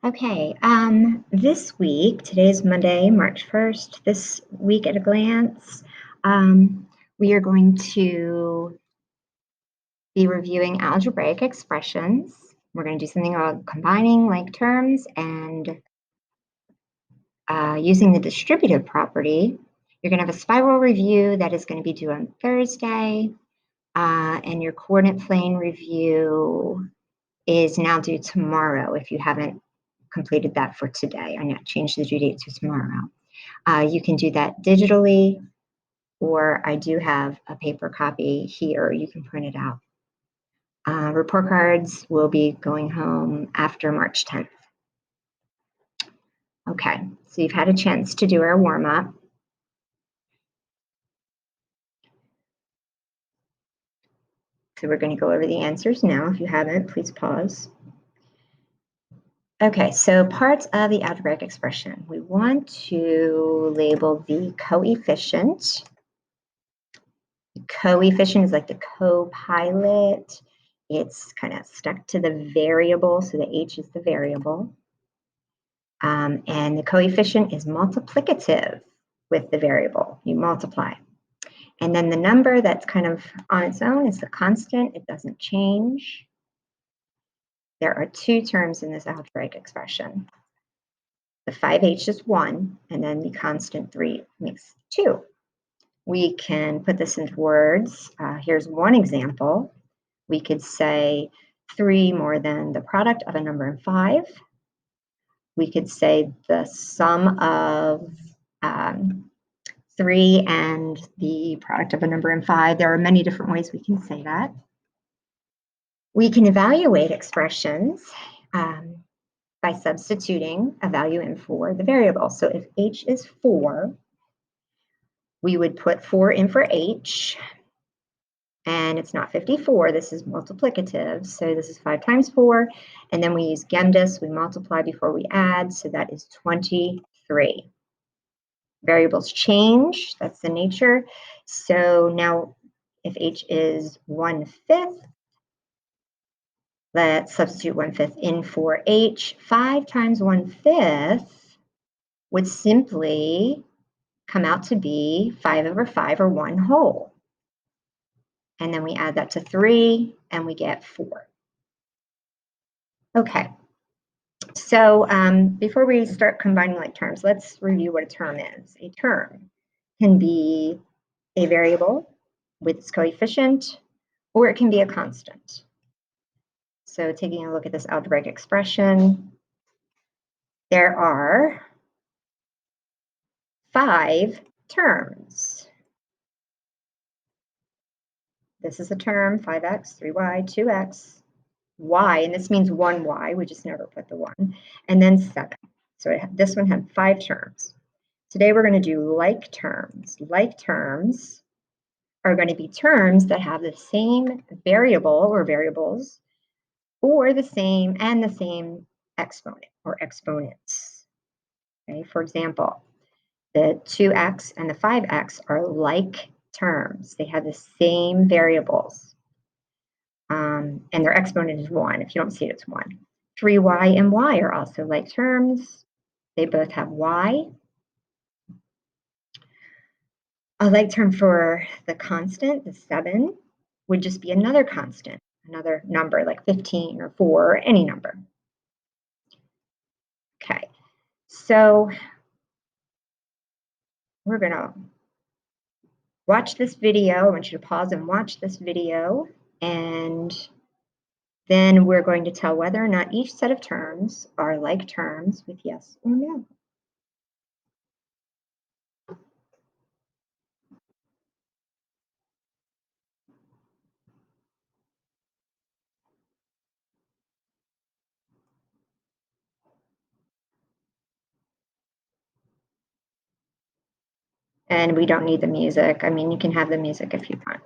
Okay, this week, today's Monday, March 1st, this week at a glance, we are going to be reviewing algebraic expressions. We're going to do something about combining like terms and using the distributive property. You're going to have a spiral review that is going to be due on Thursday, and your coordinate plane review is now due tomorrow if you haven't completed that for today. I not changed the due date to tomorrow. You can do that digitally, or I do have a paper copy here. You can print it out. Report cards will be going home after March 10th. Okay, so you've had a chance to do our warm-up. So we're going to go over the answers now. If you haven't, please pause. Okay, so parts of the algebraic expression. We want to label the coefficient. The coefficient is like the co-pilot. It's kind of stuck to the variable, so the h is the variable. And the coefficient is multiplicative with the variable. You multiply. And then the number that's kind of on its own is the constant. It doesn't change. There are two terms in this algebraic expression. The 5h is 1, and then the constant 3 makes 2. We can put this into words. Here's one example. We could say 3 more than the product of a number and 5. We could say the sum of 3 and the product of a number and 5. There are many different ways we can say that. We can evaluate expressions by substituting a value in for the variable. So if h is 4, we would put 4 in for h, and it's not 54, this is multiplicative, so this is 5 times 4, and then we use GEMDIS, we multiply before we add, so that is 23. Variables change, that's the nature. So now if h is 1/5, let's substitute 1/5 in for h. 5 times 1/5 would simply come out to be 5/5, or 1 whole. And then we add that to 3 and we get 4. Okay, so before we start combining like terms, let's review what a term is. A term can be a variable with its coefficient, or it can be a constant. So taking a look at this algebraic expression, there are 5 terms. This is a term, 5x, 3y, 2x, y, and this means 1y, we just never put the 1, and then 7. So this one had 5 terms. Today we're going to do like terms. Like terms are going to be terms that have the same variable or variables, or the same exponent or exponents. Okay, for example, the 2x and the 5x are like terms. They have the same variables. And their exponent is 1. If you don't see it, it's 1. 3y and y are also like terms. They both have y. A like term for the constant, the 7, would just be another constant, another number like 15 or 4 or any number. Okay, so we're going to watch this video. I want you to pause and watch this video, and then we're going to tell whether or not each set of terms are like terms with yes or no. And we don't need the music. I mean, you can have the music if you want.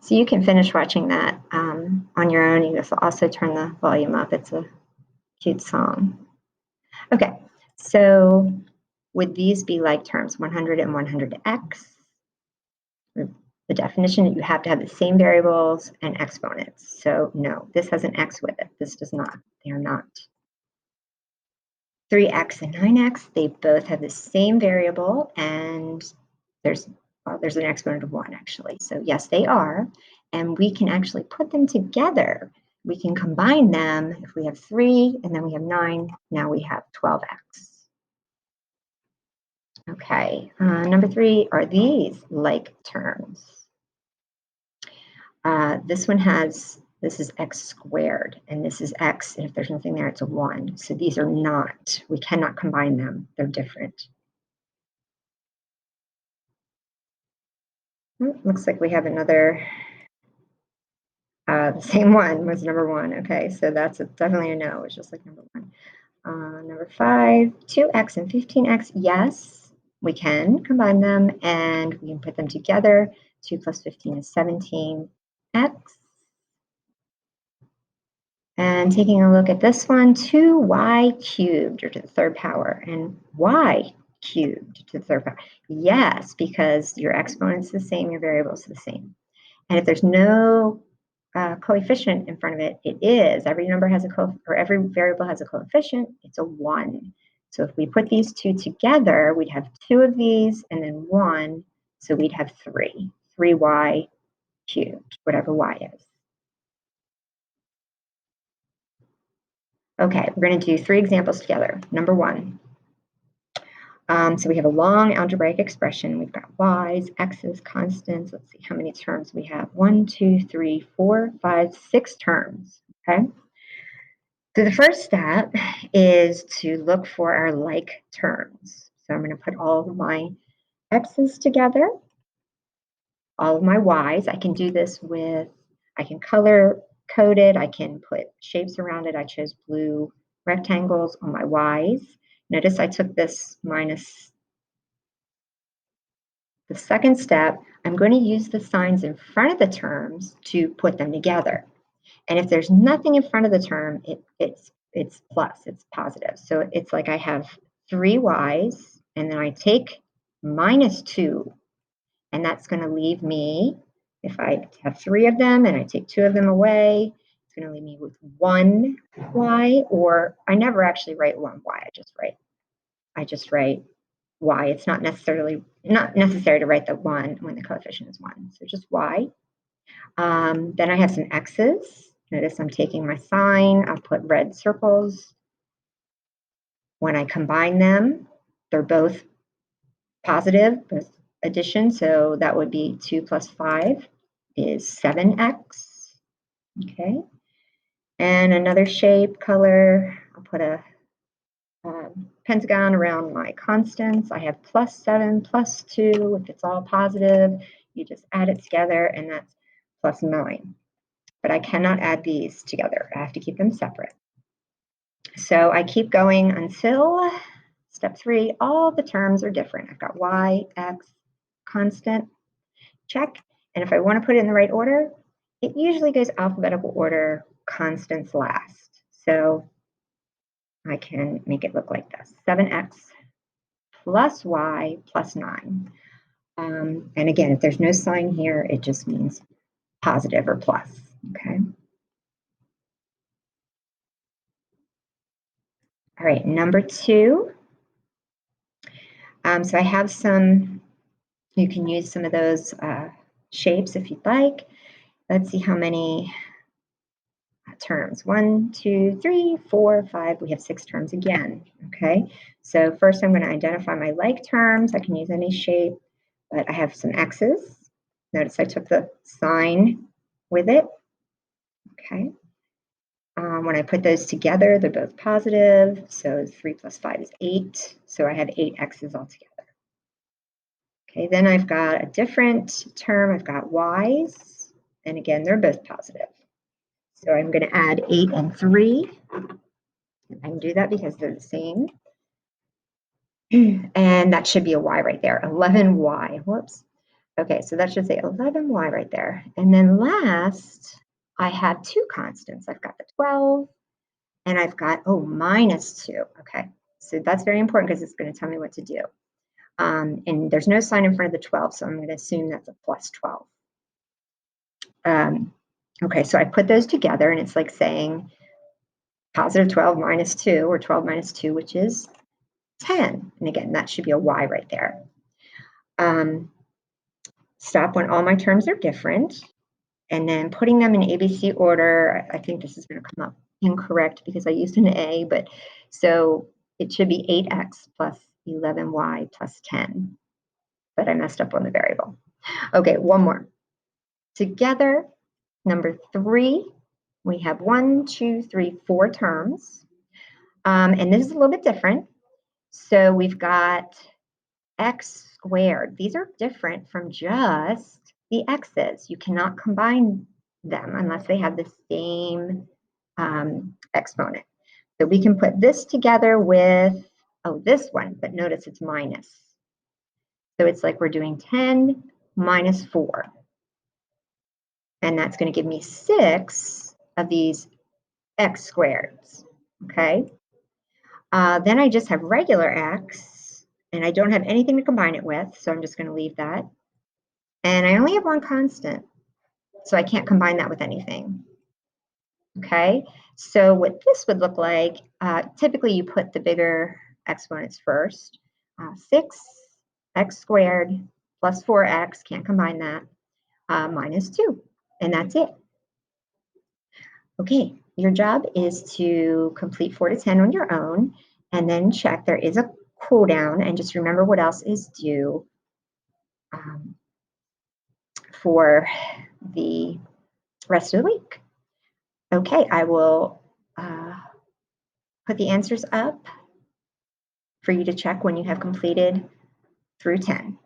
So you can finish watching that on your own. You can also turn the volume up. It's a cute song. Okay, so would these be like terms 100 and 100x? The definition that you have to have the same variables and exponents. So no, this has an x with it. This does not. They are not. 3x and 9x, they both have the same variable, and there's an exponent of 1 actually. So yes, they are, and we can actually put them together. We can combine them. If we have 3 and then we have 9, now we have 12x. Okay, number 3, are these like terms? This is x squared, and this is x, and if there's nothing there, it's a 1. So these are not, we cannot combine them. They're different. Looks like we have another, the same one was number 1. Okay, so that's definitely a no. It's just like number 1. Number 5, 2x and 15x. Yes, we can combine them, and we can put them together. 2 plus 15 is 17x. And taking a look at this one, 2y cubed, or to the third power, and y cubed to the third power. Yes, because your exponent's the same, your variable's the same. And if there's no coefficient in front of it, it is. Every number has every variable has a coefficient. It's a 1. So if we put these two together, we'd have 2 of these and then 1. So we'd have 3. 3y cubed, whatever y is. Okay, we're going to do 3 examples together. Number 1. So we have a long algebraic expression. We've got y's, x's, constants. Let's see how many terms we have. 1, 2, 3, 4, 5, 6 terms. Okay. So the first step is to look for our like terms. So I'm going to put all of my x's together, all of my y's. I can do this with, I can color code it. I can put shapes around it. I chose blue rectangles on my y's. Notice I took this minus the second step. I'm going to use the signs in front of the terms to put them together. And if there's nothing in front of the term, it's plus, it's positive. So it's like I have 3 y's, and then I take minus 2, and that's going to leave me, if I have 3 of them and I take 2 of them away, it's going to leave me with 1 y, or I never actually write 1 y. I just write y. It's not necessary to write the 1 when the coefficient is 1. So just y. Then I have some x's. Notice I'm taking my sign. I'll put red circles. When I combine them, they're both positive, both addition. So that would be 2 plus 5 is 7x. Okay. And another shape, color, I'll put a pentagon around my constants. I have plus 7, plus 2. If it's all positive, you just add it together, and that's plus 9. But I cannot add these together. I have to keep them separate. So I keep going until step 3. All the terms are different. I've got y, x, constant, check. And if I want to put it in the right order, it usually goes alphabetical order, constants last. So I can make it look like this. 7x plus y plus 9. And again, if there's no sign here, it just means positive or plus, okay? All right, number 2. So I have some, you can use some of those shapes if you'd like. Let's see how many terms. 1, 2, 3, 4, 5. We have 6 terms again, okay? So first I'm going to identify my like terms. I can use any shape, but I have some x's. Notice I took the sign with it, okay? When I put those together, they're both positive. So 3 plus 5 is 8. So I have 8 x's altogether. Okay, then I've got a different term. I've got y's. And again, they're both positive. So I'm going to add 8 and 3. I can do that because they're the same. And that should be a y right there, 11y. Whoops. Okay, so that should say 11y right there. And then last, I have two constants. I've got the 12 and I've got, oh, minus 2. Okay, so that's very important because it's going to tell me what to do. And there's no sign in front of the 12, so I'm going to assume that's a plus 12. Okay, so I put those together and it's like saying positive 12 minus 2, or 12 minus 2, which is 10. And again, that should be a y right there. Stop when all my terms are different. And then putting them in ABC order, I think this is going to come up incorrect because I used an A, but so it should be 8x plus 11y plus 10. But I messed up on the variable. Okay, one more. Together, number 3, we have 1, 2, 3, 4 terms. And this is a little bit different. So we've got x squared. These are different from just the x's. You cannot combine them unless they have the same exponent. So we can put this together with, oh, this one, but notice it's minus. So it's like we're doing 10 minus 4. And that's going to give me 6 of these x squareds, okay? Then I just have regular x, and I don't have anything to combine it with, so I'm just going to leave that. And I only have one constant, so I can't combine that with anything. Okay, so what this would look like, typically you put the bigger exponents first. 6x squared plus 4x, can't combine that, minus 2, and that's it. Okay, your job is to complete 4 to 10 on your own, and then check. There is a cool down, and just remember what else is due for the rest of the week. Okay, I will put the answers up for you to check when you have completed through 10.